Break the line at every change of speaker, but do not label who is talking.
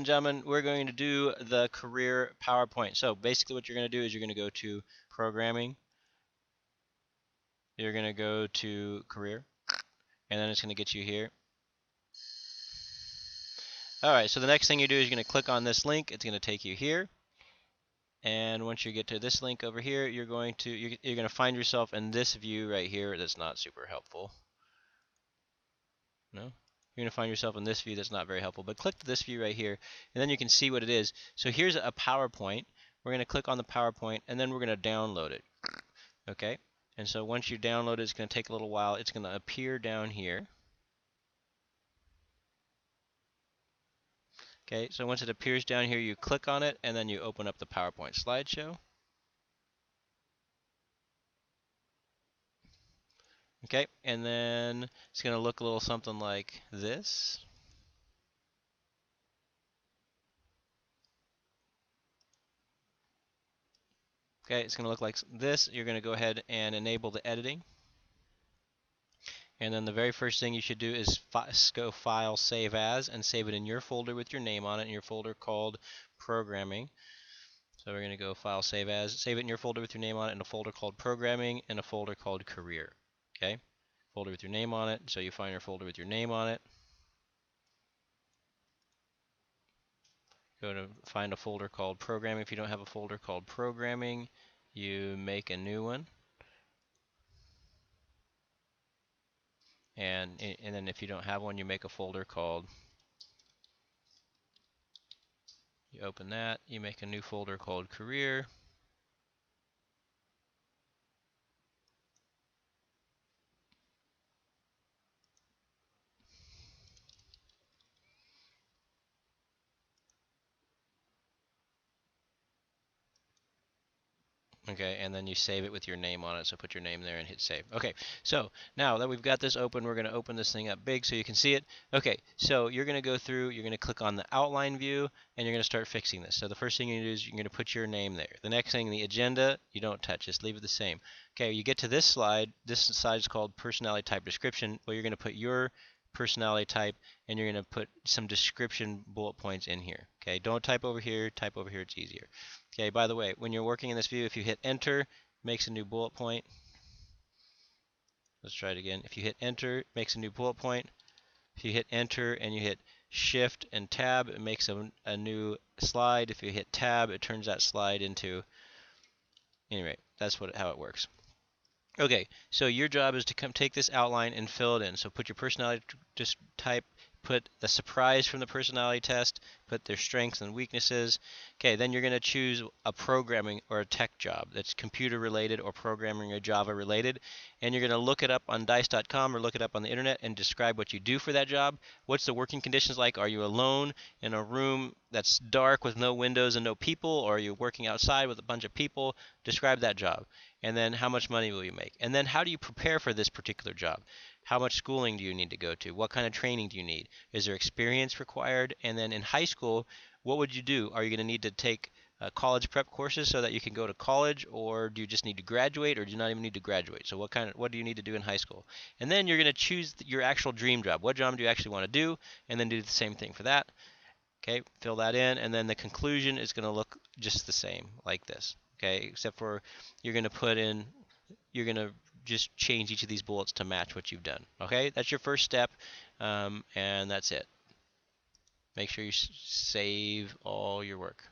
gentlemen, we're going to do the career PowerPoint. So basically what you're going to do is you're going to go to programming. You're going to go to career, and then it's going to get you here. All right, so the next thing you do is you're going to click on this link. It's going to take you here. And once you get to this link over here, you're going to find yourself in this view right here that's not super helpful. No? You're going to find yourself in this view that's not very helpful. But click this view right here, and then you can see what it is. So here's a PowerPoint. We're going to click on the PowerPoint, and then we're going to download it. Okay? And so once you download it, it's going to take a little while. It's going to appear down here. Okay, so once it appears down here, you click on it, and then you open up the PowerPoint slideshow. Okay, and then it's going to look a little something like this. Okay, it's going to look like this. You're going to go ahead and enable the editing. And then the very first thing you should do is go File, Save As, and save it in your folder with your name on it, in your folder called Programming. So we're going to go File, Save As, save it in your folder with your name on it, in a folder called Programming, and a folder called Career. Okay, folder with your name on it. So you find your folder with your name on it. Go to find a folder called Programming. If you don't have a folder called Programming, you make a new one. And then if you don't have one, you make a folder called, you open that, you make a new folder called Career. Okay, and then you save it with your name on it, so put your name there and hit save. Okay, so now that we've got this open, we're going to open this thing up big so you can see it. Okay, so you're going to go through, you're going to click on the outline view, and you're going to start fixing this. So the first thing you do is you're going to put your name there. The next thing, the agenda, you don't touch, just leave it the same. Okay, you get to this slide is called personality type description. Well, you're going to put your personality type, and you're going to put some description bullet points in here. Okay, don't type over here, it's easier. Okay, by the way, when you're working in this view, if you hit enter, it makes a new bullet point. Let's try it again. If you hit enter, it makes a new bullet point. If you hit enter and you hit shift and tab, it makes a new slide. If you hit tab, it turns that slide into, anyway, that's how it works. Okay, so your job is to take this outline and fill it in. So put your personality type, put the surprise from the personality test, put their strengths and weaknesses. Okay, then you're going to choose a programming or a tech job that's computer related or programming or Java related, and you're going to look it up on dice.com or look it up on the internet and describe what you do for that job. What's the working conditions like? Are you alone in a room that's dark with no windows and no people, or are you working outside with a bunch of people? Describe that job. And then how much money will you make? And then how do you prepare for this particular job? How much schooling do you need to go to? What kind of training do you need? Is there experience required? And then in high school, what would you do? Are you going to need to take college prep courses so that you can go to college, or do you just need to graduate, or do you not even need to graduate? So what do you need to do in high school? And then you're going to choose your actual dream job. What job do you actually want to do? And then do the same thing for that. Okay, fill that in, and then the conclusion is going to look just the same, like this. Okay, except for you're going to just change each of these bullets to match what you've done. Okay, that's your first step, and that's it. Make sure you save all your work.